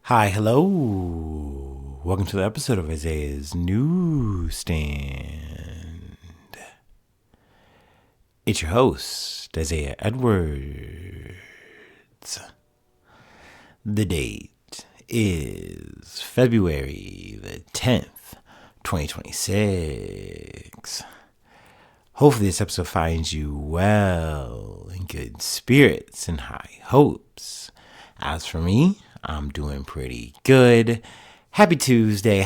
Hi, hello. Welcome to the episode of Isaiah's Newsstand. It's your host, Isaiah Edwards. The date is February the 10th, 2026. Hopefully this episode finds you well, in good spirits and high hopes. As for me, I'm doing pretty good. Happy Tuesday,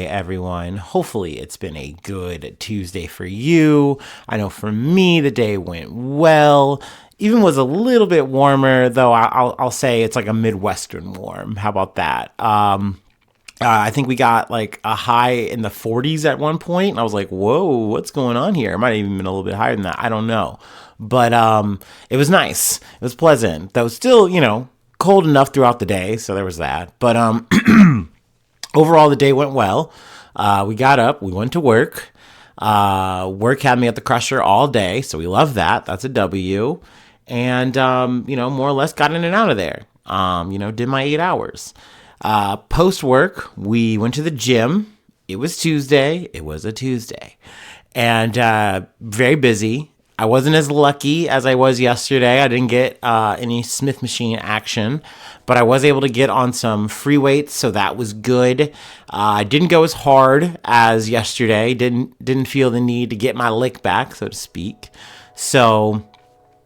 everyone. Hopefully it's been a good Tuesday for you. I know for me, the day went well. Even was a little bit warmer, though I'll say it's like a Midwestern warm. How about that? I think we got like a high in the 40s at one point. And I was like, whoa, what's going on here? It might have even been a little bit higher than that. I don't know. But it was nice. It was pleasant. Though still, cold enough throughout the day. So there was that. But overall, the day went well. We got up. We went to work. Work had me at the crusher all day. So we love that. That's a W. And, more or less got in and out of there. Did my 8 hours. Post work, we went to the gym. It was Tuesday. It was a Tuesday. And very busy. I wasn't as lucky as I was yesterday. I didn't get any Smith machine action, but I was able to get on some free weights, so that was good. I didn't go as hard as yesterday. Didn't feel the need to get my lick back, so to speak. So,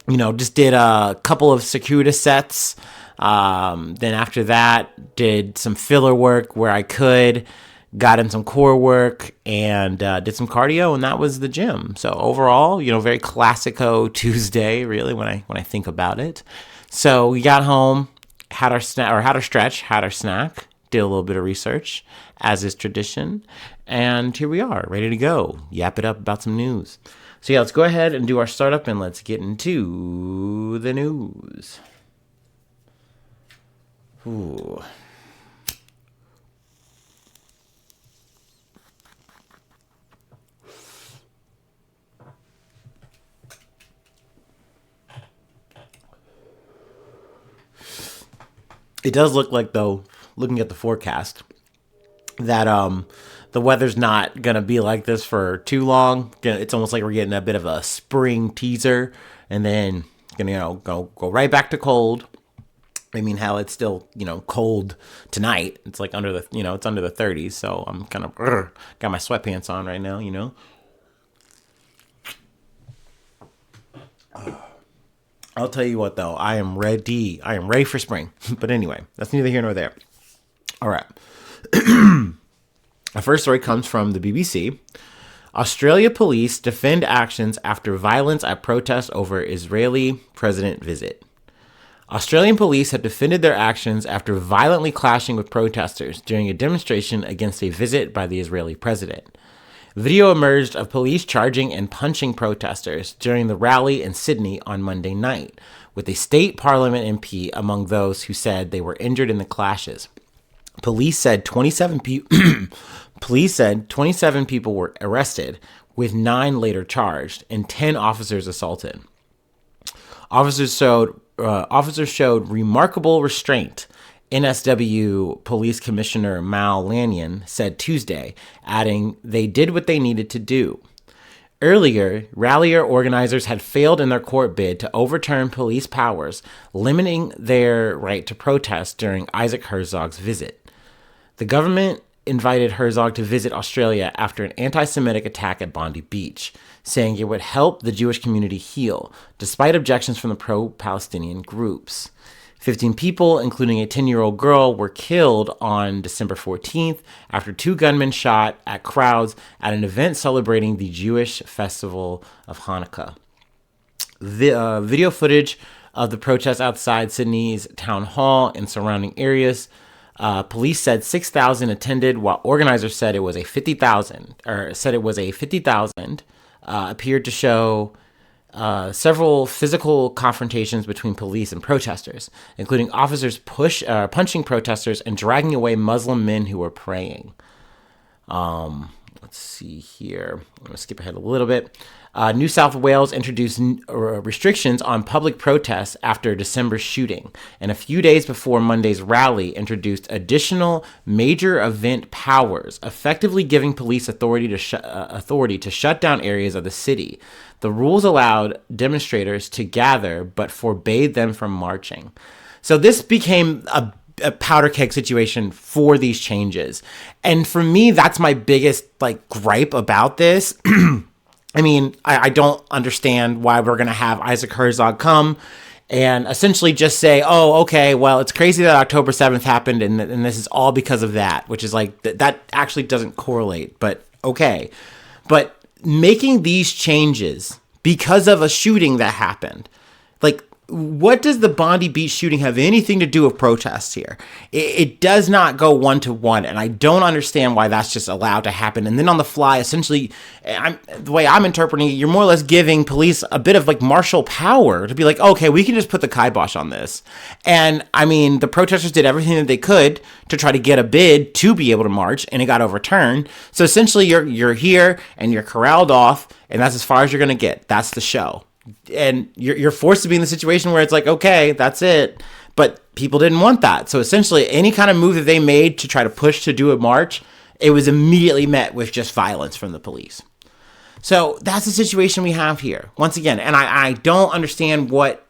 just did a couple of circuitous sets. Then after that, did some filler work where I could, got in some core work, and did some cardio, and that was the gym. So overall, very classico Tuesday, really, when I think about it. So we got home, had our stretch, had our snack, did a little bit of research, as is tradition, and here we are, ready to go, yap it up about some news. So yeah, let's go ahead and do our startup, and let's get into the news. Ooh. It does look like, though, looking at the forecast, that the weather's not gonna be like this for too long. It's almost like we're getting a bit of a spring teaser, and then gonna go right back to cold. I mean, hell, it's still, cold tonight. It's like under the, it's under the 30s. So I'm kind of got my sweatpants on right now, I'll tell you what, though, I am ready. I am ready for spring. But anyway, that's neither here nor there. All right. Our first story comes from the BBC. Australia police defend actions after violence at protest over Israeli president visit. Australian police have defended their actions after violently clashing with protesters during a demonstration against a visit by the Israeli president. Video emerged of police charging and punching protesters during the rally in Sydney on Monday night, with a state parliament MP among those who said they were injured in the clashes. Police said 27 people were arrested, with 9 later charged and 10 officers assaulted. Officers showed remarkable restraint, NSW Police Commissioner Mal Lanyon said Tuesday, adding they did what they needed to do. Earlier, rally organizers had failed in their court bid to overturn police powers, limiting their right to protest during Isaac Herzog's visit. The government invited Herzog to visit Australia after an anti-Semitic attack at Bondi Beach, saying it would help the Jewish community heal, despite objections from the pro-Palestinian groups. 15 people, including a 10-year-old girl, were killed on December 14th after 2 gunmen shot at crowds at an event celebrating the Jewish festival of Hanukkah. The video footage of the protests outside Sydney's town hall and surrounding areas. Police said 6,000 attended, while organizers said it was a 50,000. Appeared to show several physical confrontations between police and protesters, including officers punching protesters and dragging away Muslim men who were praying. let's see here. I'm going to skip ahead a little bit. New South Wales introduced restrictions on public protests after December's shooting, and a few days before Monday's rally introduced additional major event powers, effectively giving police authority to shut down areas of the city. The rules allowed demonstrators to gather, but forbade them from marching. So this became a powder keg situation for these changes. And for me, that's my biggest gripe about this. I mean, I don't understand why we're going to have Isaac Herzog come and essentially just say, oh, okay, well, it's crazy that October 7th happened and this is all because of that, which is that actually doesn't correlate, but okay. But making these changes because of a shooting that happened, what does the Bondi Beach shooting have anything to do with protests here? It does not go one-to-one, and I don't understand why that's just allowed to happen. And then on the fly, essentially, the way I'm interpreting it, you're more or less giving police a bit of martial power to be like, okay, we can just put the kibosh on this. And I mean, the protesters did everything that they could to try to get a bid to be able to march, and it got overturned. So essentially, you're here and you're corralled off, and that's as far as you're going to get. That's the show. And you're forced to be in the situation where it's okay, that's it. But people didn't want that. So essentially, any kind of move that they made to try to push to do a march, it was immediately met with just violence from the police. So that's the situation we have here. Once again, and I don't understand what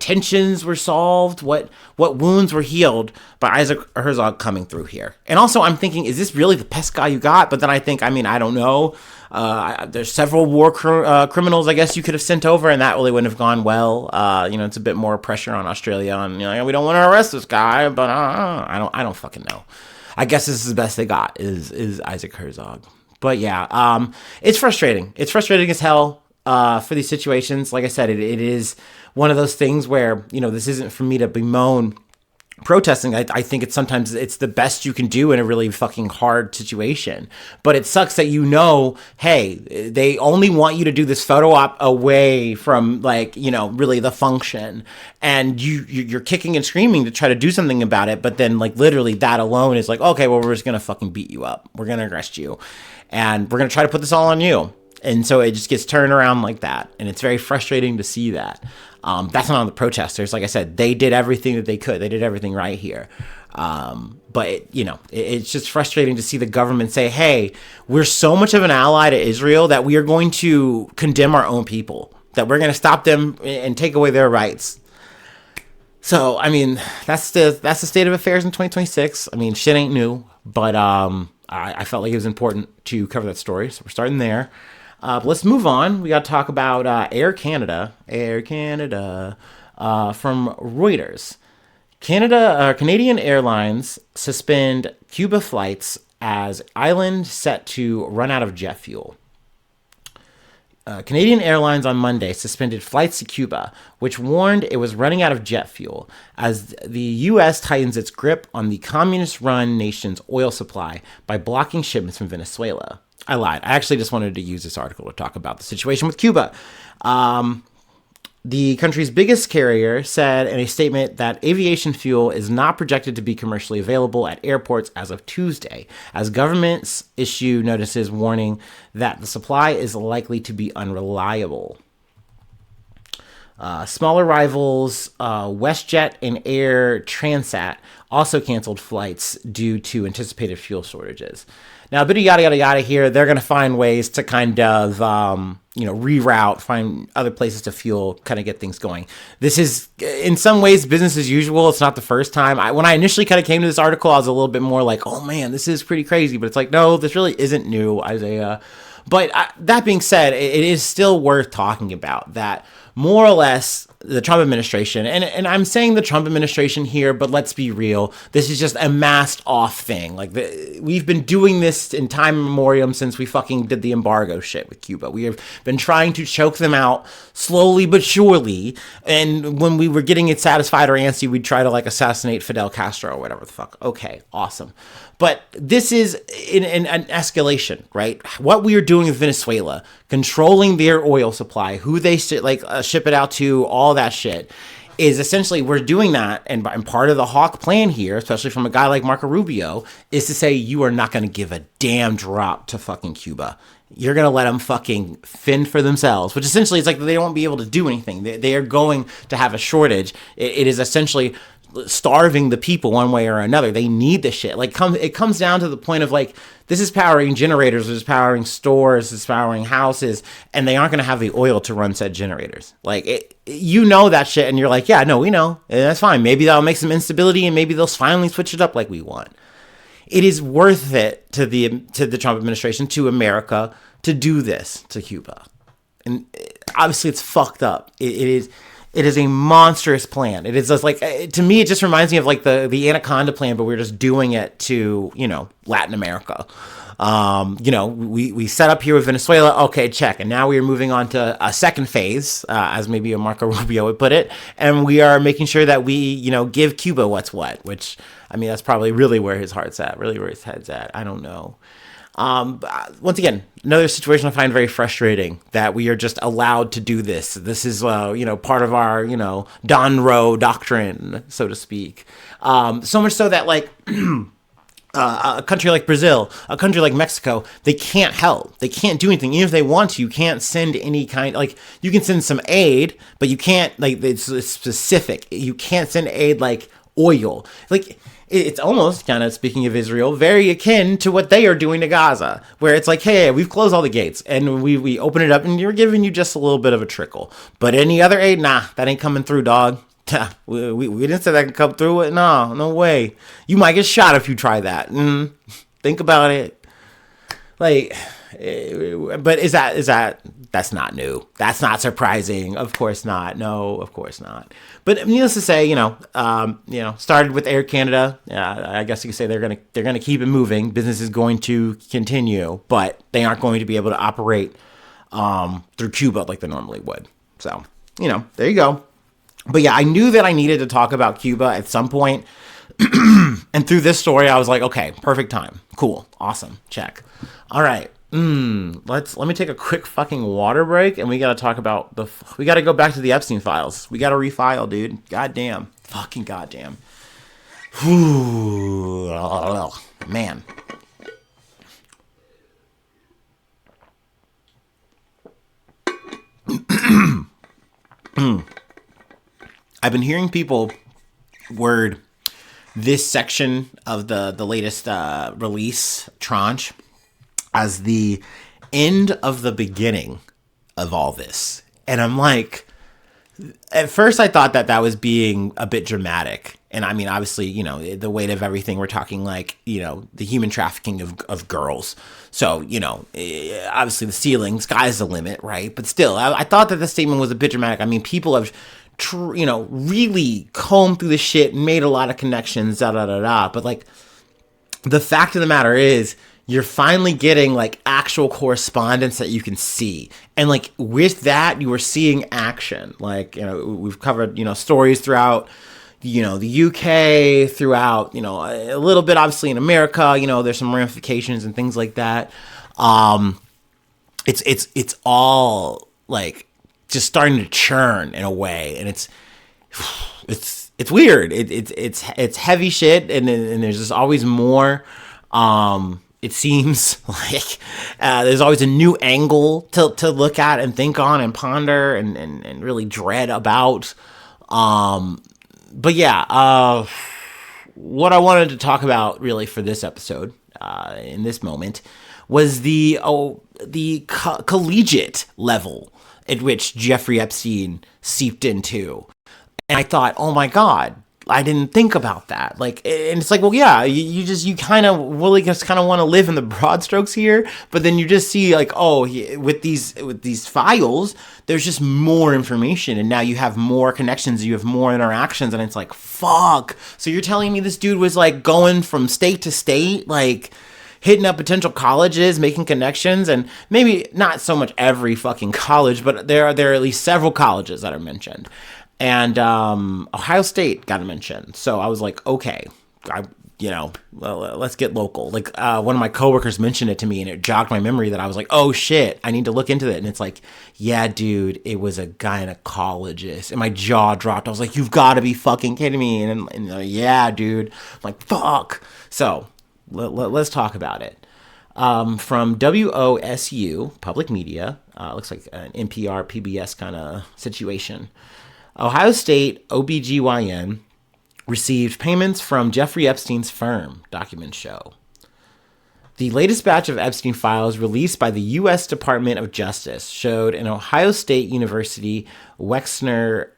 tensions were solved, what wounds were healed by Isaac Herzog coming through here. And also I'm thinking, is this really the best guy you got? But then I think, I don't know. There's several war criminals, I guess, you could have sent over, and that really wouldn't have gone well. It's a bit more pressure on Australia on, we don't want to arrest this guy, but I don't fucking know. I guess this is the best they got is Isaac Herzog. But yeah, it's frustrating. It's frustrating as hell for these situations. Like I said, it is one of those things where, this isn't for me to bemoan protesting. I think sometimes it's the best you can do in a really fucking hard situation. But it sucks that hey, they only want you to do this photo op away from really the function, and you're kicking and screaming to try to do something about it. But then literally that alone is okay, well, we're just gonna fucking beat you up. We're gonna arrest you, and we're gonna try to put this all on you. And so it just gets turned around like that. And it's very frustrating to see that. That's not on the protesters. Like I said, they did everything that they could. They did everything right here. But it's just frustrating to see the government say, hey, we're so much of an ally to Israel that we are going to condemn our own people, that we're going to stop them and take away their rights. So, that's the state of affairs in 2026. Shit ain't new, but I felt like it was important to cover that story. So we're starting there. But let's move on. We got to talk about Air Canada. From Reuters. Canadian Airlines suspend Cuba flights as island set to run out of jet fuel. Canadian Airlines on Monday suspended flights to Cuba, which warned it was running out of jet fuel as the U.S. tightens its grip on the communist-run nation's oil supply by blocking shipments from Venezuela. I lied. I actually just wanted to use this article to talk about the situation with Cuba. The country's biggest carrier said in a statement that aviation fuel is not projected to be commercially available at airports as of Tuesday, as governments issue notices warning that the supply is likely to be unreliable. Smaller rivals WestJet and Air Transat also canceled flights due to anticipated fuel shortages. Now, a bit of yada, yada, yada here. They're going to find ways to kind of, reroute, find other places to fuel, kind of get things going. This is, in some ways, business as usual. It's not the first time. When I initially kind of came to this article, I was a little bit more like, oh, man, this is pretty crazy. But it's no, this really isn't new, Isaiah. But that being said, it is still worth talking about that more or less the Trump administration, and I'm saying the Trump administration here, but let's be real, this is just a masked off thing. We've been doing this in time immemorial since we fucking did the embargo shit with Cuba. We have been trying to choke them out slowly but surely, and when we were getting it satisfied or antsy, we'd try to assassinate Fidel Castro or whatever the fuck. Okay, awesome. But this is an escalation, right? What we are doing with Venezuela, controlling their oil supply, who they ship it out to, all that shit. is essentially we're doing that. And part of the hawk plan here, especially from a guy like Marco Rubio, is to say you are not going to give a damn drop to fucking Cuba. You're going to let them fucking fend for themselves, which essentially is like they won't be able to do anything. They are going to have a shortage. It is essentially starving the people one way or another. They need the shit. Like it comes down to the point of like, this is powering generators, this is powering stores, this is powering houses, and they aren't going to have the oil to run said generators. Like you know that shit, and you're like, yeah, no, we know, and that's fine. Maybe that'll make some instability, and maybe they'll finally switch it up like we want. It is worth it to the Trump administration, to America, to do this to Cuba, and obviously it's fucked up. It is a monstrous plan. It is just like, to me, it just reminds me of like the anaconda plan, but we're just doing it to, Latin America. We set up here with Venezuela. Okay, check. And now we are moving on to a second phase, as maybe a Marco Rubio would put it. And we are making sure that we, give Cuba what's what, which, I mean, that's probably really where his heart's at, really where his head's at. I don't know. Once again, another situation I find very frustrating, that we are just allowed to do this. This is, part of our, Don Roe doctrine, so to speak. So much so that like, a country like Brazil, a country like Mexico, they can't help. They can't do anything. Even if they want to, you can't send any kind, like, you can send some aid, but you can't, like, it's specific. You can't send aid like oil. Like, it's almost kind of, speaking of Israel, very akin to what they are doing to Gaza, where it's like, hey, we've closed all the gates and we open it up and you're giving you just a little bit of a trickle. But any other aid, nah, that ain't coming through, dog. We didn't say that could come through it. No way. You might get shot if you try that. Think about it. Like, but that's not new. That's not surprising. Of course not. No, of course not. But needless to say, started with Air Canada. I guess you could say they're gonna keep it moving. Business is going to continue, but they aren't going to be able to operate through Cuba like they normally would. So, there you go. But yeah, I knew that I needed to talk about Cuba at some point. And through this story, I was like, okay, perfect time. Cool. Awesome. Check. All right. Let me take a quick fucking water break, and we got to talk about we got to go back to the Epstein files. We got to refile, dude. Goddamn. Fucking goddamn. Whew. Man. I've been hearing people word this section of the latest release tranche as the end of the beginning of all this. And I'm like, at first I thought that was being a bit dramatic. And I mean, obviously, the weight of everything, we're talking like, the human trafficking of girls. So, obviously the ceiling, sky's the limit, right? But still, I thought that the statement was a bit dramatic. I mean, people have really combed through the shit and made a lot of connections, But like, the fact of the matter is, you're finally getting like actual correspondence that you can see. And like with that, you are seeing action. Like, we've covered, stories throughout, the UK, throughout, a little bit obviously in America, there's some ramifications and things like that. It's all like just starting to churn in a way. And it's weird. It's heavy shit. And there's just always more. It seems like there's always a new angle to look at and think on and ponder and really dread about. But yeah, what I wanted to talk about really for this episode, in this moment, was the collegiate level at which Jeffrey Epstein seeped into. And I thought, oh my God, I didn't think about that. Like, and it's like, well, yeah, you kind of really just kind of want to live in the broad strokes here, but then you just see like, oh, with these files, there's just more information, and now you have more connections, you have more interactions, and it's like, fuck. So you're telling me this dude was like going from state to state, like hitting up potential colleges, making connections, and maybe not so much every fucking college, but there are at least several colleges that are mentioned. And Ohio State got mentioned. So I was like, okay, let's get local. Like one of my coworkers mentioned it to me, and it jogged my memory that I was like, oh shit, I need to look into it. And it's like, yeah, dude, it was a gynecologist, and my jaw dropped. I was like, you've got to be fucking kidding me. And yeah, dude, I'm like, fuck. So let's talk about it. From WOSU, public media, looks like an NPR, PBS kind of situation. Ohio State OBGYN received payments from Jeffrey Epstein's firm, documents show. The latest batch of Epstein files released by the U.S. Department of Justice showed an Ohio State University Wexner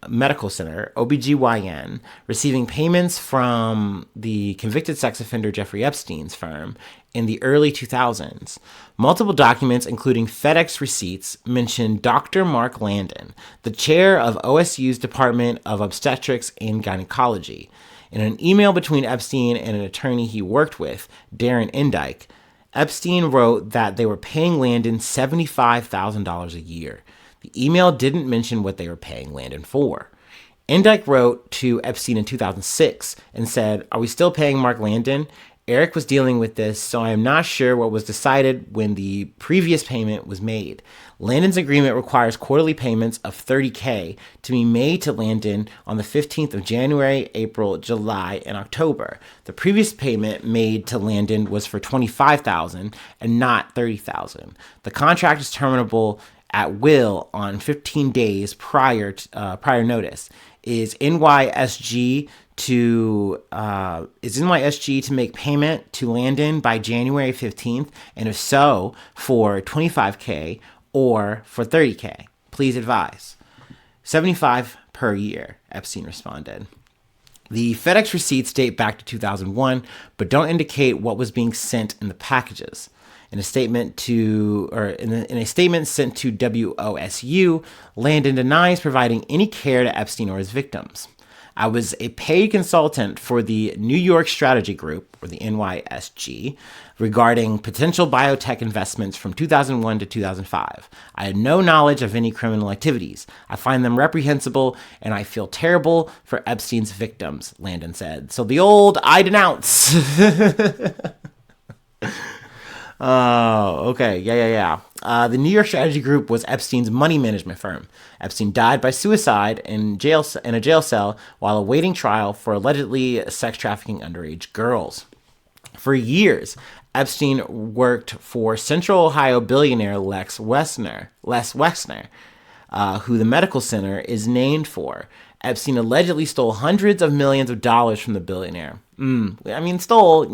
Medical Center, OBGYN, receiving payments from the convicted sex offender Jeffrey Epstein's firm in the early 2000s. Multiple documents, including FedEx receipts, mention Dr. Mark Landon, the chair of OSU's Department of Obstetrics and Gynecology. In an email between Epstein and an attorney he worked with, Darren Endike, Epstein wrote that they were paying Landon $75,000 a year. The email didn't mention what they were paying Landon for. Endike wrote to Epstein in 2006 and said, "Are we still paying Mark Landon? Eric was dealing with this, so I am not sure what was decided when the previous payment was made. Landon's agreement requires quarterly payments of $30K to be made to Landon on the 15th of January, April, July, and October. The previous payment made to Landon was for $25,000 and not $30,000. The contract is terminable at will on 15 days prior notice. Is NYSG to make payment to Landon by January 15th, and if so, for $25K or for $30K? Please advise." $75 per year, Epstein responded. The FedEx receipts date back to 2001, but don't indicate what was being sent in the packages. In a statement sent to WOSU, Landon denies providing any care to Epstein or his victims. "I was a paid consultant for the New York Strategy Group, or the NYSG, regarding potential biotech investments from 2001 to 2005. I had no knowledge of any criminal activities. I find them reprehensible, and I feel terrible for Epstein's victims," Landon said. So the old "I denounce." Oh, okay. Yeah. The New York Strategy Group was Epstein's money management firm. Epstein died by suicide in a jail cell while awaiting trial for allegedly sex trafficking underage girls. For years, Epstein worked for Central Ohio billionaire Les Wexner, who the medical center is named for. Epstein allegedly stole hundreds of millions of dollars from the billionaire. Maybe stole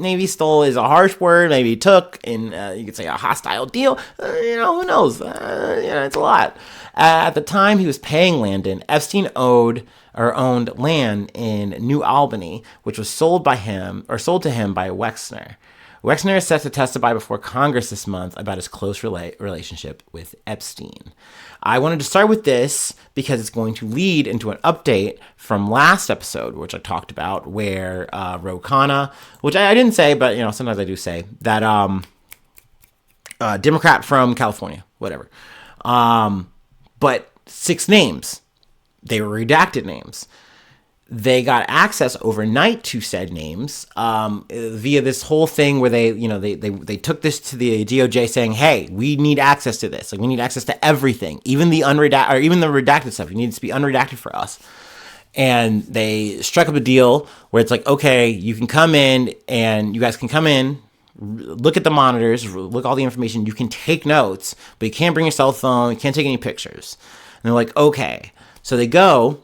is a harsh word. Maybe he took, and you could say a hostile deal. Who knows? It's a lot. At the time he was paying Landon, Epstein owned land in New Albany, which was sold to him by Wexner. Wexner is set to testify before Congress this month about his close relationship with Epstein. I wanted to start with this because it's going to lead into an update from last episode, which I talked about, where Ro Khanna, which I didn't say, but sometimes I do say, that Democrat from California, whatever. But 6 names, they were redacted names. They got access overnight to said names via this whole thing where they took this to the DOJ saying, "Hey, we need access to this. Like, we need access to everything, even the redacted stuff. It needs to be unredacted for us." And they struck up a deal where it's like, okay, you can come in, and you guys can come in, look at the monitors, look at all the information. You can take notes, but you can't bring your cell phone. You can't take any pictures. And they're like, okay. So they go.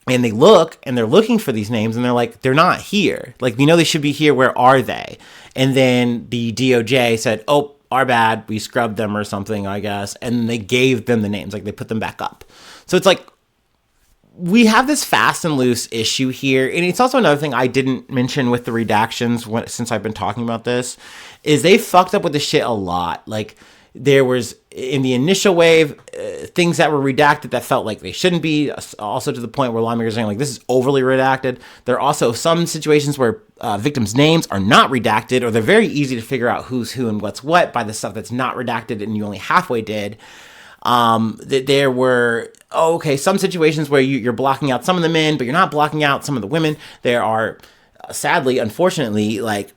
And they look, and they're looking for these names, and they're like, they're not here. Like, we know they should be here. Where are they? And then the DOJ said, oh, our bad. We scrubbed them or something, I guess. And they gave them the names. Like, they put them back up. So it's like, we have this fast and loose issue here. And it's also another thing I didn't mention with the redactions since I've been talking about this, is they fucked up with the shit a lot. Like, there was, in the initial wave, things that were redacted that felt like they shouldn't be, also to the point where lawmakers are saying, like, this is overly redacted. There are also some situations where victims' names are not redacted, or they're very easy to figure out who's who and what's what by the stuff that's not redacted and you only halfway did. There were, some situations where you're blocking out some of the men, but you're not blocking out some of the women. There are sadly, unfortunately, like,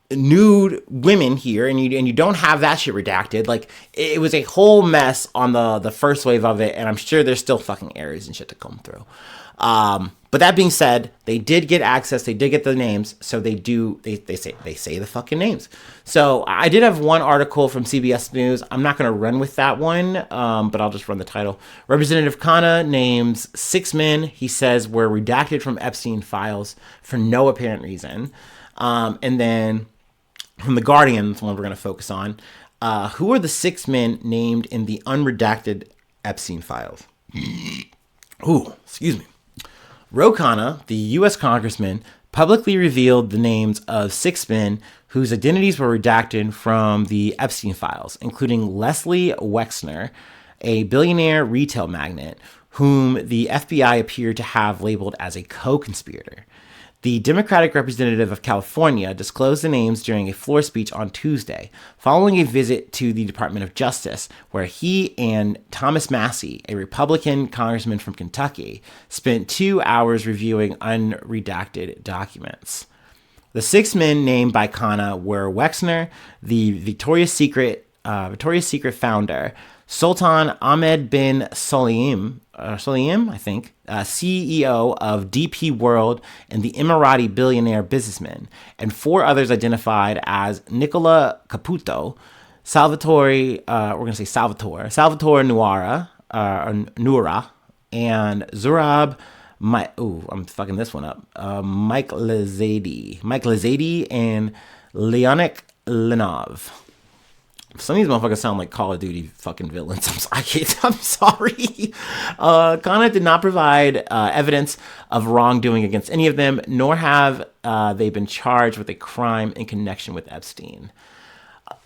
nude women here, and you don't have that shit redacted. Like, it was a whole mess on the first wave of it, and I'm sure there's still fucking errors and shit to come through. But that being said, they did get access, they did get the names, so they say the fucking names. So I did have one article from CBS News. I'm not going to run with that one, but I'll just run the title. Representative Khanna names 6 men he says were redacted from Epstein files for no apparent reason. And then from The Guardian, the one we're going to focus on, who are the 6 men named in the unredacted Epstein files? Ooh, excuse me. Ro Khanna, the U.S. congressman, publicly revealed the names of 6 men whose identities were redacted from the Epstein files, including Leslie Wexner, a billionaire retail magnate, whom the FBI appeared to have labeled as a co-conspirator. The Democratic representative of California disclosed the names during a floor speech on Tuesday, following a visit to the Department of Justice, where he and Thomas Massie, a Republican congressman from Kentucky, spent 2 hours reviewing unredacted documents. The 6 men named by Khanna were Wexner, the Victoria's Secret founder, Sultan Ahmed bin Sulayem, I think, CEO of DP World and the Emirati billionaire businessman, and 4 others identified as Nicola Caputo, Salvatore Noura, and Zurab, I'm fucking this one up, Mike Lazady, and Leonik Lenov. Some of these motherfuckers sound like Call of Duty fucking villains. I'm sorry. Khanna did not provide evidence of wrongdoing against any of them, nor have they been charged with a crime in connection with Epstein.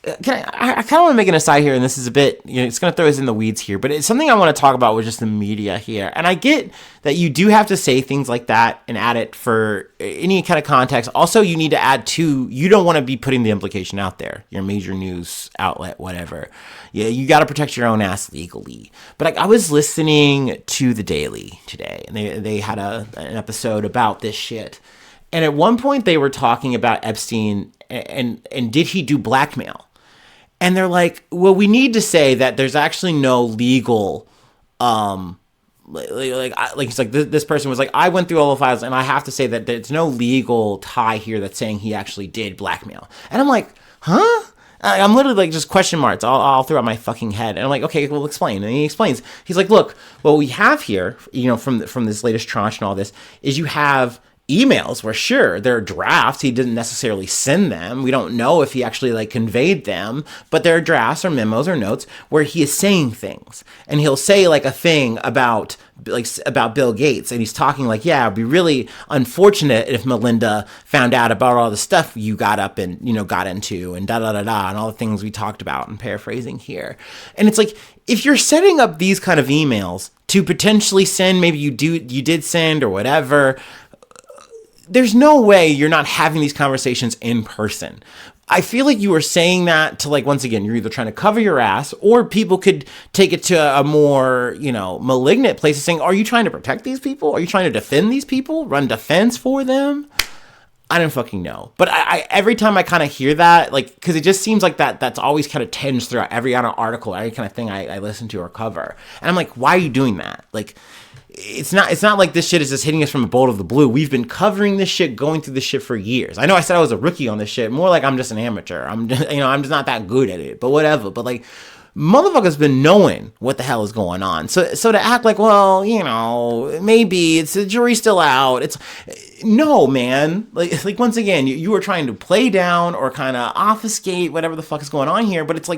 I kind of want to make an aside here, and this is a bit, it's going to throw us in the weeds here, but it's something I want to talk about with just the media here. And I get that you do have to say things like that and add it for any kind of context. Also, you need to add you don't want to be putting the implication out there, your major news outlet, whatever. Yeah, you got to protect your own ass legally. But I was listening to The Daily today, and they had an episode about this shit. And at one point, they were talking about Epstein and did he do blackmail? And they're like, well, we need to say that there's actually no legal, it's like this person was like, I went through all the files and I have to say that there's no legal tie here that's saying he actually did blackmail. And I'm like, huh? I'm literally like just question marks all throughout my fucking head. And I'm like, okay, well, explain. And he explains. He's like, look, what we have here, from this latest tranche and all this, is you have emails where, sure, there are drafts. He didn't necessarily send them. We don't know if he actually conveyed them, but there are drafts or memos or notes where he is saying things, and he'll say a thing about Bill Gates, and he's talking yeah, it'd be really unfortunate if Melinda found out about all the stuff you got up and got into, and and all the things we talked about. I'm paraphrasing here, and it's like, if you're setting up these kind of emails to potentially send, maybe you did send or whatever, there's no way you're not having these conversations in person. I feel like you are saying that to once again, you're either trying to cover your ass, or people could take it to a more, malignant place of saying, are you trying to protect these people? Are you trying to defend these people? Run defense for them? I don't fucking know. But I every time I kind of hear that, because it just seems like that's always kind of tends throughout every article, every kind of thing I listen to or cover. And I'm like, why are you doing that? It's not like this shit is just hitting us from a bolt of the blue. We've been covering this shit, going through this shit for years. I know I said I was a rookie on this shit. More like I'm just an amateur. I'm just not that good at it. But whatever. But motherfuckers been knowing what the hell is going on. So to act well, maybe it's the jury's still out. It's no, man. Once again, you are trying to play down or kind of obfuscate whatever the fuck is going on here. But it's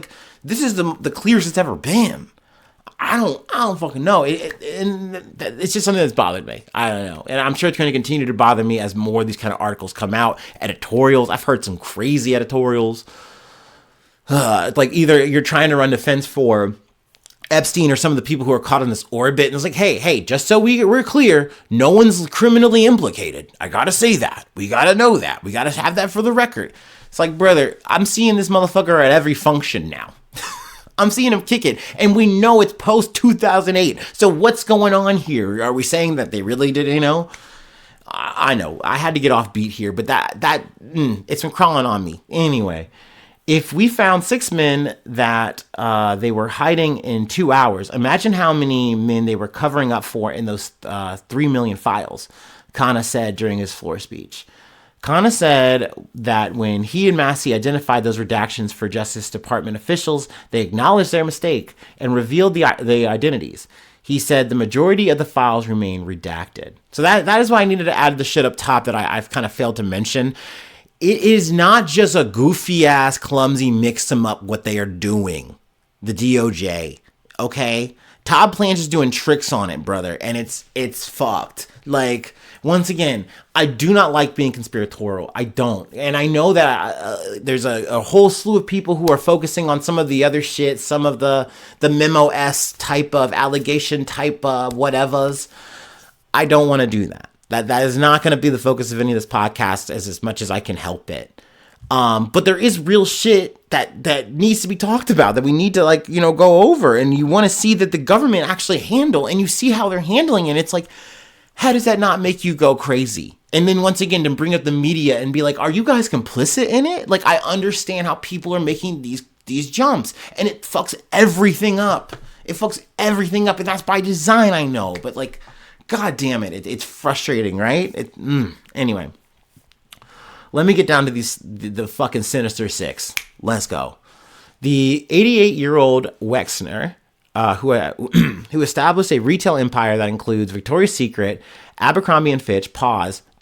this is the clearest it's ever been. I don't fucking know. It's just something that's bothered me. I don't know. And I'm sure it's going to continue to bother me as more of these kind of articles come out. Editorials. I've heard some crazy editorials. Either you're trying to run defense for Epstein or some of the people who are caught in this orbit. And it's hey, just so we're clear, no one's criminally implicated. I got to say that. We got to know that. We got to have that for the record. It's brother, I'm seeing this motherfucker at every function now. I'm seeing him kick it, and we know it's post-2008. So what's going on here? Are we saying that they really did, I I know I had to get off beat here, but it's been crawling on me. Anyway, if we found 6 men that they were hiding in 2 hours, imagine how many men they were covering up for in those 3 million files, Khanna said during his floor speech. Khanna said that when he and Massey identified those redactions for Justice Department officials, they acknowledged their mistake and revealed the identities. He said the majority of the files remain redacted. So that is why I needed to add the shit up top that I've kind of failed to mention. It is not just a goofy ass, clumsy mix them up what they are doing. The DOJ, okay? Todd Blanche is doing tricks on it, brother, and it's fucked. Like, once again, I do not like being conspiratorial. I don't. And I know that there's a whole slew of people who are focusing on some of the other shit, some of the memo-esque type of allegation type whatevers. I don't want to do that. That is not going to be the focus of any of this podcast as much as I can help it. But there is real shit that needs to be talked about, that we need to go over, and you want to see that the government actually handle, and you see how they're handling it. It's like, how does that not make you go crazy? And then once again, to bring up the media and be like, are you guys complicit in it? Like, I understand how people are making these jumps, and it fucks everything up. It fucks everything up, and that's by design, I know. But like, god damn it, it's frustrating, right? Anyway, let me get down to the fucking Sinister Six. Let's go. The 88-year-old Wexner, who established a retail empire that includes Victoria's Secret, Abercrombie & Fitch,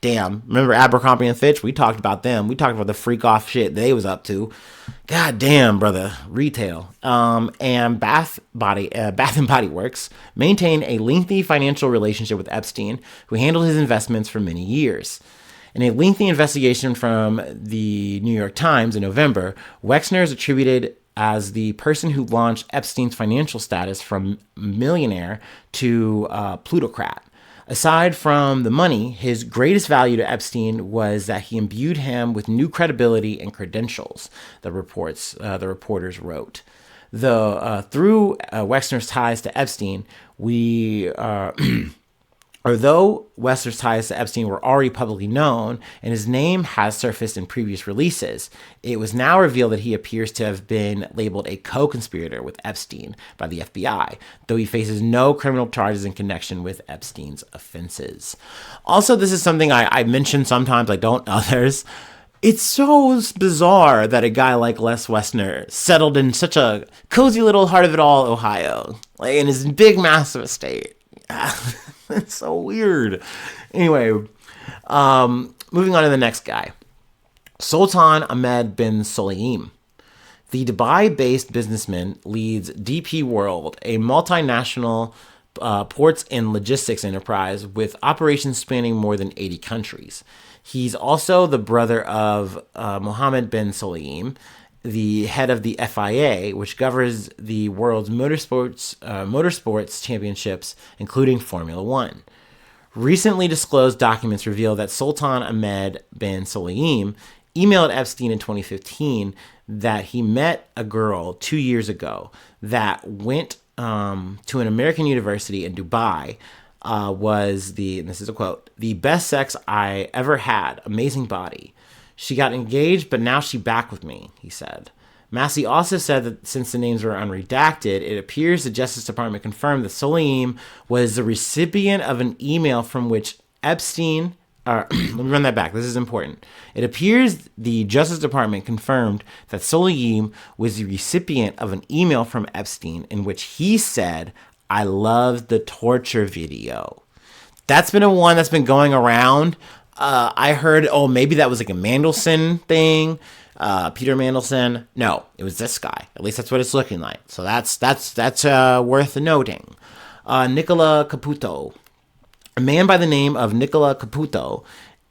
damn, remember Abercrombie & Fitch? We talked about them. We talked about the freak off shit they was up to. God damn, brother, retail. And Bath & Body Works maintained a lengthy financial relationship with Epstein, who handled his investments for many years. In a lengthy investigation from the New York Times in November, Wexner is attributed as the person who launched Epstein's financial status from millionaire to plutocrat. Aside from the money, his greatest value to Epstein was that he imbued him with new credibility and credentials, the reporters wrote. Through Wexner's ties to Epstein, although Wexner's ties to Epstein were already publicly known and his name has surfaced in previous releases, it was now revealed that he appears to have been labeled a co-conspirator with Epstein by the FBI, though he faces no criminal charges in connection with Epstein's offenses. Also, this is something I mention sometimes, I don't others. It's so bizarre that a guy like Les Wexner settled in such a cozy little heart of it all, Ohio, like in his big, massive estate. It's so weird. Anyway, moving on to the next guy. Sultan Ahmed bin Sulayem. The Dubai-based businessman leads DP World, a multinational ports and logistics enterprise with operations spanning more than 80 countries. He's also the brother of Mohammed bin Sulayem, the head of the FIA, which governs the world's motorsports championships, including Formula One. Recently disclosed documents reveal that Sultan Ahmed bin Sulayem emailed Epstein in 2015 that he met a girl 2 years ago that went to an American university in Dubai, and this is a quote, "the best sex I ever had, amazing body. She got engaged, but now she's back with me," he said. Massey also said that since the names were unredacted, it appears the Justice Department confirmed that Sulayem was the recipient of an email from which Epstein... let me run that back. This is important. It appears the Justice Department confirmed that Sulayem was the recipient of an email from Epstein in which he said, "I love the torture video." That's been one that's been going around. I heard, maybe that was like a Mandelson thing. Peter Mandelson. No, it was this guy. At least that's what it's looking like. So that's worth noting. Nicola Caputo. A man by the name of Nicola Caputo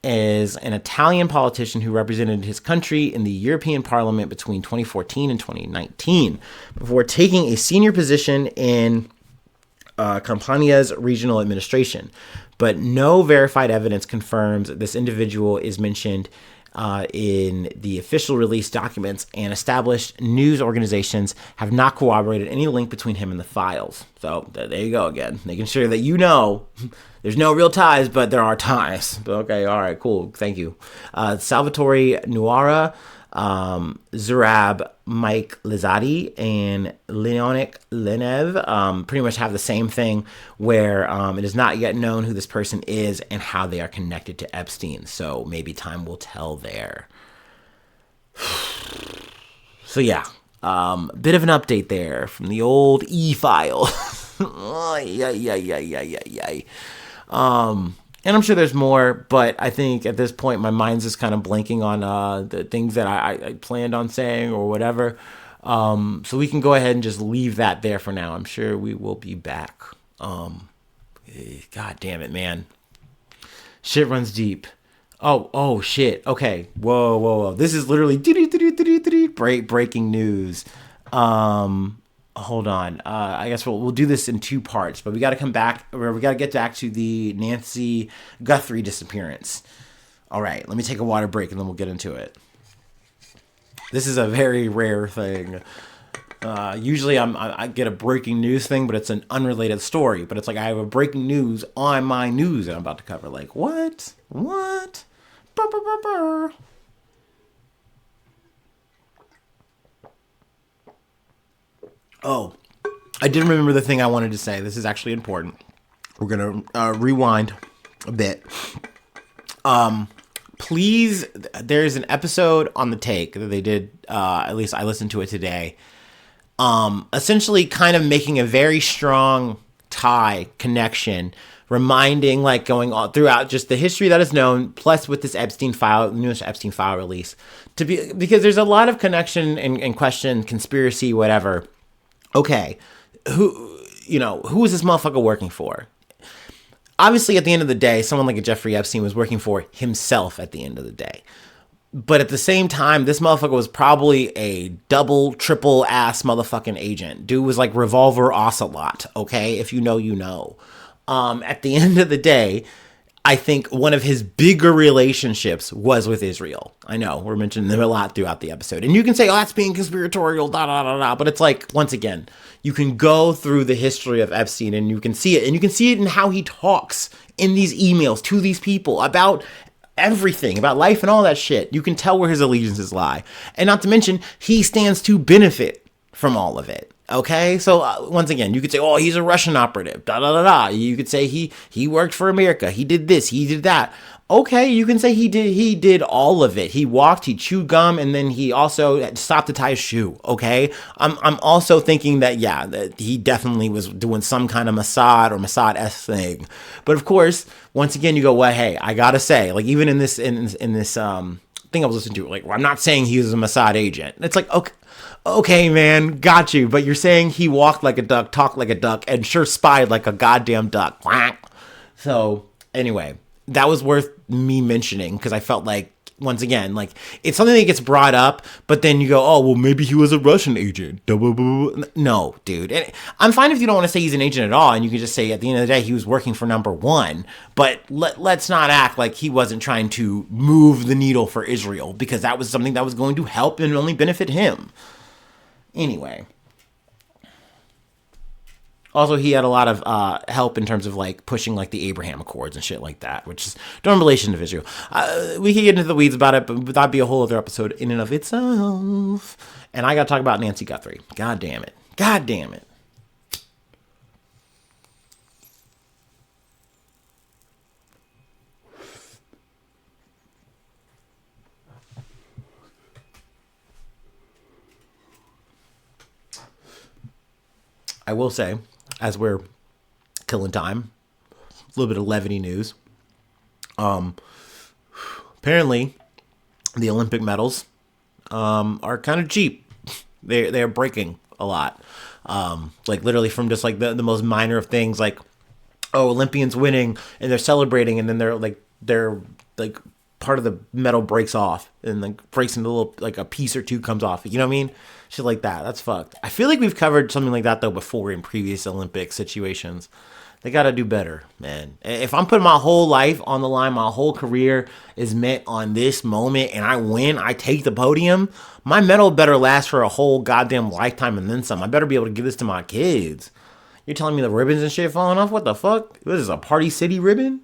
is an Italian politician who represented his country in the European Parliament between 2014 and 2019 before taking a senior position in Campania's regional administration. But no verified evidence confirms this individual is mentioned in the official release documents, and established news organizations have not corroborated any link between him and the files. So there you go again, making sure that there's no real ties, but there are ties. Okay, all right, cool, thank you. Salvatore Nuara, Zurab Mike Lizadi, and Leonik Lenev pretty much have the same thing, where it is not yet known who this person is and how they are connected to Epstein. So maybe time will tell there. So yeah, bit of an update there from the old E-file. And I'm sure there's more, but I think at this point my mind's just kind of blanking on the things that I planned on saying or whatever. So we can go ahead and just leave that there for now. I'm sure we will be back. God damn it, man. Shit runs deep. Oh shit. Okay. Whoa. This is literally breaking news. Hold on. I guess we'll do this in two parts, but we got to come back, or we got to get back to the Nancy Guthrie disappearance. All right, let me take a water break and then we'll get into it. This is a very rare thing. Usually I get a breaking news thing, but it's an unrelated story. But it's like I have a breaking news on my news that I'm about to cover. Like, what? Burr, burr, burr, burr. Oh, I did remember the thing I wanted to say. This is actually important. We're going to rewind a bit. Please, there's an episode on The Take that they did, at least I listened to it today, essentially kind of making a very strong connection, reminding, like, going all throughout just the history that is known, plus with this Epstein file, newest Epstein file release, because there's a lot of connection and question, conspiracy, whatever. Okay, who is this motherfucker working for? Obviously, at the end of the day, someone like a Jeffrey Epstein was working for himself at the end of the day. But at the same time, this motherfucker was probably a double, triple ass motherfucking agent. Dude was like Revolver Ocelot, okay? If you know, you know. At the end of the day, I think one of his bigger relationships was with Israel. I know, we're mentioning them a lot throughout the episode. And you can say, oh, that's being conspiratorial, But it's like, once again, you can go through the history of Epstein and you can see it. And you can see it in how he talks in these emails to these people about everything, about life and all that shit. You can tell where his allegiances lie. And not to mention, he stands to benefit from all of it. Okay, so once again, you could say, oh, he's a Russian operative, You could say he worked for America. He did this, he did that. Okay, you can say he did all of it. He walked, he chewed gum, and then he also stopped to tie his shoe. Okay, I'm also thinking that that he definitely was doing some kind of Mossad-esque thing. But of course, once again, you go, well, hey, I gotta say, like, even in this thing I was listening to, like, I'm not saying he was a Mossad agent. It's like, okay, man, got you. But you're saying he walked like a duck, talked like a duck, and sure spied like a goddamn duck. So anyway, that was worth me mentioning because I felt like, once again, like, it's something that gets brought up, but then you go, oh, well, maybe he was a Russian agent. No, dude. And I'm fine if you don't want to say he's an agent at all, and you can just say at the end of the day he was working for number one, but let's not act like he wasn't trying to move the needle for Israel, because that was something that was going to help and only benefit him. Anyway. Also, he had a lot of help in terms of, like, pushing, like, the Abraham Accords and shit like that, which is no relation to Israel. We could get into the weeds about it, but that'd be a whole other episode in and of itself. And I gotta talk about Nancy Guthrie. God damn it. I will say, as we're killing time, a little bit of levity news. Apparently, the Olympic medals are kind of cheap. They're breaking a lot. Like, literally from just like the most minor of things, like, oh, Olympians winning and they're celebrating, and then they're like part of the medal breaks off and like breaks into a little, like, a piece or two comes off. You know what I mean? Shit like that. That's fucked. I feel like we've covered something like that though before in previous Olympic situations. They got to do better, man. If I'm putting my whole life on the line, my whole career is met on this moment, and I win, I take the podium, my medal better last for a whole goddamn lifetime and then some. I better be able to give this to my kids. You're telling me the ribbons and shit falling off? What the fuck? What is this, a Party City ribbon?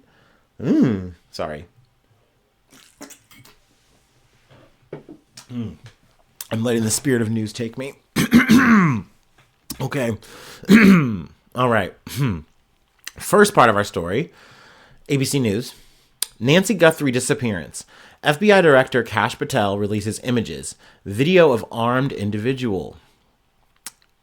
Sorry. I'm letting the spirit of news take me. Okay. All right. First part of our story, ABC News. Nancy Guthrie disappearance. FBI Director Kash Patel releases images. Video of armed individual.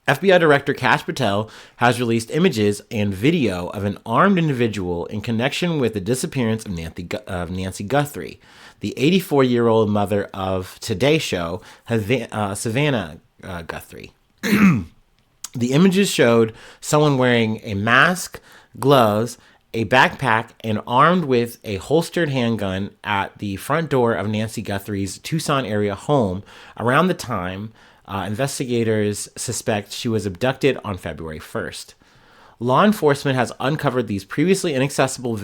FBI Director Kash Patel has released images and video of an armed individual in connection with the disappearance of Nancy Guthrie, the 84-year-old mother of Today Show, Savannah Guthrie. The images showed someone wearing a mask, gloves, a backpack, and armed with a holstered handgun at the front door of Nancy Guthrie's Tucson area home around the time investigators suspect she was abducted on February 1st. Law enforcement has uncovered these previously inaccessible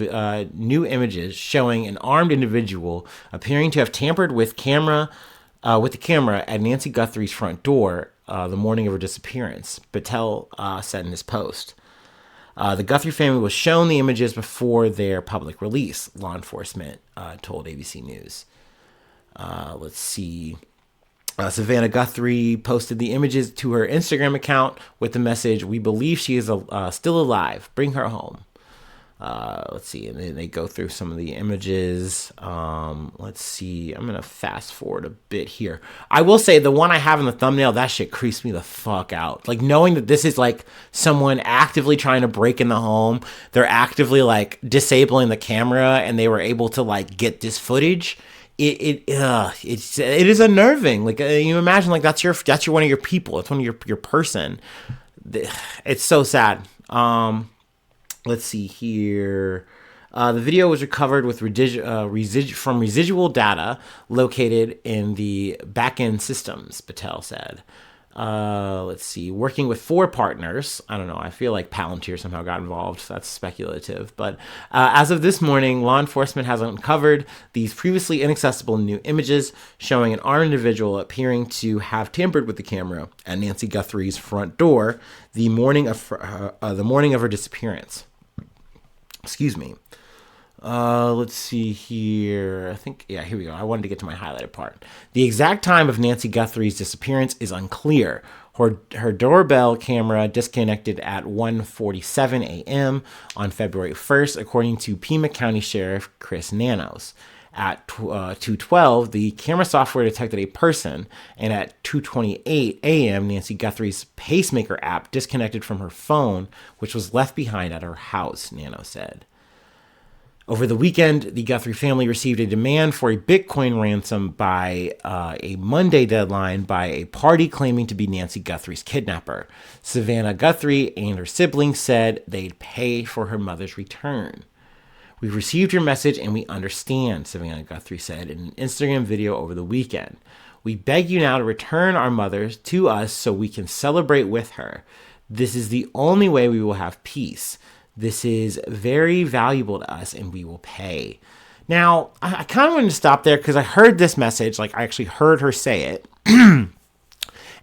new images showing an armed individual appearing to have tampered with the camera at Nancy Guthrie's front door the morning of her disappearance, Patel said in his post. The Guthrie family was shown the images before their public release, law enforcement told ABC News. Let's see. Savannah Guthrie posted the images to her Instagram account with the message, "We believe she is still alive. Bring her home." Let's see. And then they go through some of the images. Let's see. I'm going to fast forward a bit here. I will say the one I have in the thumbnail, that shit creeps me the fuck out. Like knowing that this is like someone actively trying to break in the home. They're actively like disabling the camera and they were able to like get this footage. It is unnerving. Like you imagine like that's your one of your people. It's one of your person. It's so sad. Let's see here. The video was recovered with from residual data located in the back-end systems, Patel said. Let's see. Working with 4 partners. I don't know. I feel like Palantir somehow got involved. So that's speculative. But as of this morning, law enforcement has uncovered these previously inaccessible new images showing an armed individual appearing to have tampered with the camera at Nancy Guthrie's front door the morning of her disappearance. Excuse me. Let's see here. Here we go. I wanted to get to my highlighted part. The exact time of Nancy Guthrie's disappearance is unclear. Her doorbell camera disconnected at 1:47 a.m. on February 1st, according to Pima County Sheriff Chris Nanos. At 2:12, the camera software detected a person, and at 2:28 a.m., Nancy Guthrie's pacemaker app disconnected from her phone, which was left behind at her house, Nano said. Over the weekend, the Guthrie family received a demand for a Bitcoin ransom by a Monday deadline by a party claiming to be Nancy Guthrie's kidnapper. Savannah Guthrie and her siblings said they'd pay for her mother's return. "We've received your message and we understand," Savannah Guthrie said in an Instagram video over the weekend. "We beg you now to return our mother to us so we can celebrate with her. This is the only way we will have peace. This is very valuable to us and we will pay." Now, I kind of wanted to stop there because I heard this message, like I actually heard her say it.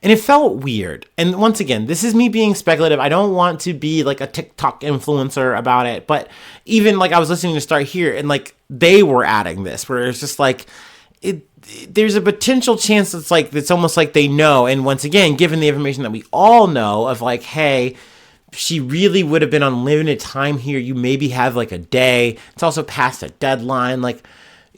And it felt weird. And once again, this is me being speculative. I don't want to be like a TikTok influencer about it. But even like I was listening to Start Here and like they were adding this where it's just like there's a potential chance it's almost like they know. And once again, given the information that we all know of like, hey, she really would have been on limited time here. You maybe have like a day. It's also past a deadline. Like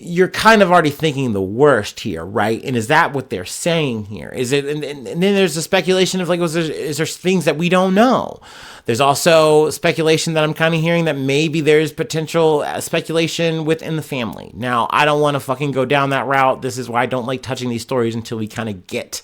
you're kind of already thinking the worst here, right? And is that what they're saying here? Is it? And then there's the speculation of like, is there things that we don't know? There's also speculation that I'm kind of hearing that maybe there's potential speculation within the family. Now, I don't want to fucking go down that route. This is why I don't like touching these stories until we kind of get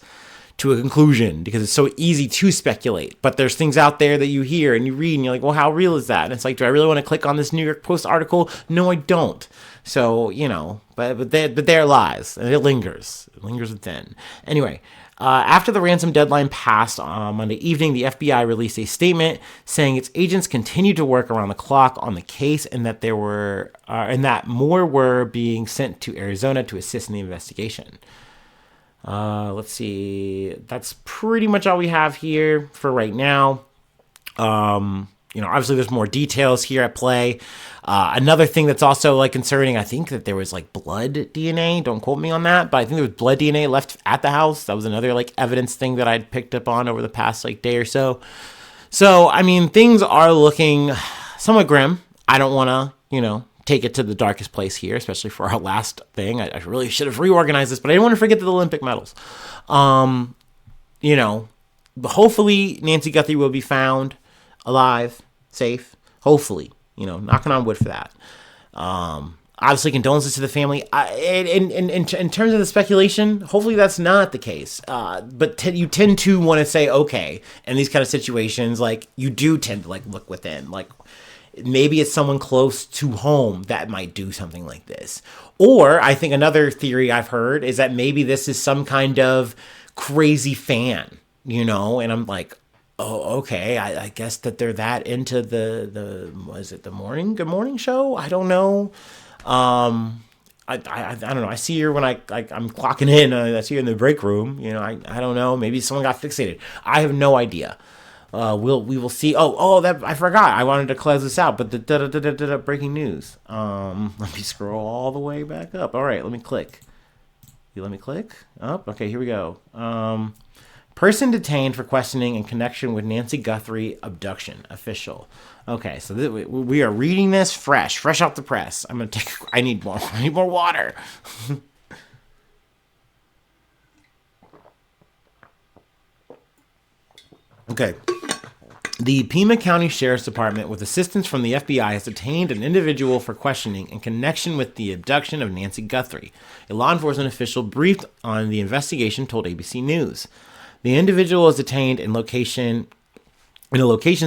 to a conclusion because it's so easy to speculate. But there's things out there that you hear and you read and you're like, well, how real is that? And it's like, do I really want to click on this New York Post article? No, I don't. So, but there it lies, and it lingers within. Anyway, after the ransom deadline passed on Monday evening, the FBI released a statement saying its agents continued to work around the clock on the case, and that more were being sent to Arizona to assist in the investigation. Let's see. That's pretty much all we have here for right now. Obviously there's more details here at play. Another thing that's also like concerning, I think that there was like blood DNA. Don't quote me on that, but I think there was blood DNA left at the house. That was another like evidence thing that I'd picked up on over the past like day or so. So, I mean, things are looking somewhat grim. I don't want to, take it to the darkest place here, especially for our last thing. I really should have reorganized this, but I didn't want to forget the Olympic medals. Hopefully Nancy Guthrie will be found alive, safe, hopefully, knocking on wood for that. Obviously, condolences to the family. In terms of the speculation, hopefully that's not the case. But you tend to want to say, okay, in these kind of situations, like, you do tend to, like, look within. Like, maybe it's someone close to home that might do something like this. Or, I think another theory I've heard is that maybe this is some kind of crazy fan, and I'm like, oh, okay. I guess that they're that into the was it the Good Morning Show? I don't know. I don't know. I see her when I'm clocking in. I see her in the break room. I don't know. Maybe someone got fixated. I have no idea. We will see. That I forgot. I wanted to close this out, but the breaking news. Let me scroll all the way back up. All right, let me click. You let me click up. Okay, here we go. Person detained for questioning in connection with Nancy Guthrie abduction. Official. Okay, so we are reading this fresh off the press. I need more water. Okay. The Pima County Sheriff's Department, with assistance from the FBI, has detained an individual for questioning in connection with the abduction of Nancy Guthrie. A law enforcement official briefed on the investigation told ABC News. The individual is detained in a location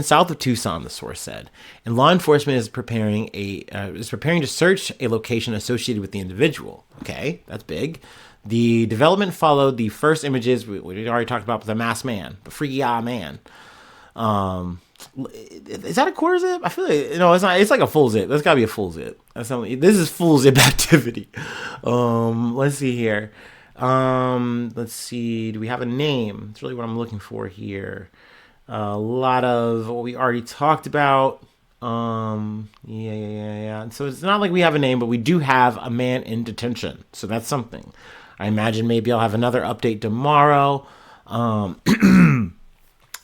south of Tucson, the source said, and law enforcement is preparing to search a location associated with the individual. Okay, that's big. The development followed the first images we already talked about with the masked man, the freaky eye man. Is that a quarter zip? I feel like it's not. It's like a full zip. That's got to be a full zip. This is full zip activity. Let's see here. Let's see. Do we have a name? It's really what I'm looking for here. A lot of what we already talked about. Yeah. So it's not like we have a name, but we do have a man in detention. So that's something. I imagine maybe I'll have another update tomorrow.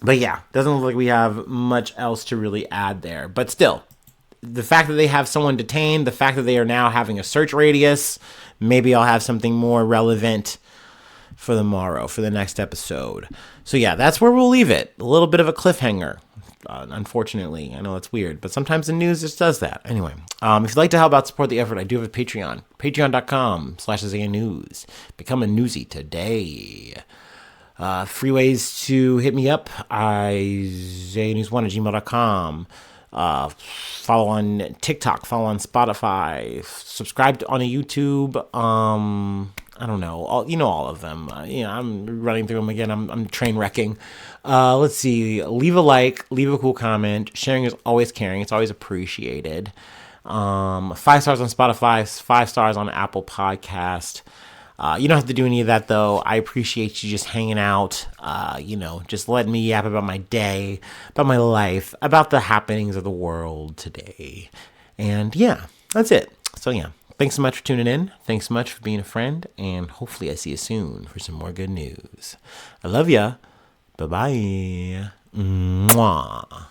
But yeah, doesn't look like we have much else to really add there. But still, the fact that they have someone detained, the fact that they are now having a search radius, maybe I'll have something more relevant for tomorrow, for the next episode. So yeah, that's where we'll leave it. A little bit of a cliffhanger, unfortunately. I know it's weird, but sometimes the news just does that. Anyway, if you'd like to help out support the effort, I do have a Patreon. Patreon.com/Isaiah News. Become a newsie today. Free ways to hit me up. IsaiahNews1@gmail.com. Follow on TikTok. Follow on Spotify. Subscribe on a YouTube. I don't know. All of them. I'm running through them again. I'm train wrecking. Let's see. Leave a like. Leave a cool comment. Sharing is always caring. It's always appreciated. 5 stars on Spotify. 5 stars on Apple Podcast. You don't have to do any of that, though. I appreciate you just hanging out, just letting me yap about my day, about my life, about the happenings of the world today. And yeah, that's it. So yeah, thanks so much for tuning in. Thanks so much for being a friend. And hopefully I see you soon for some more good news. I love ya. Bye-bye. Mwah.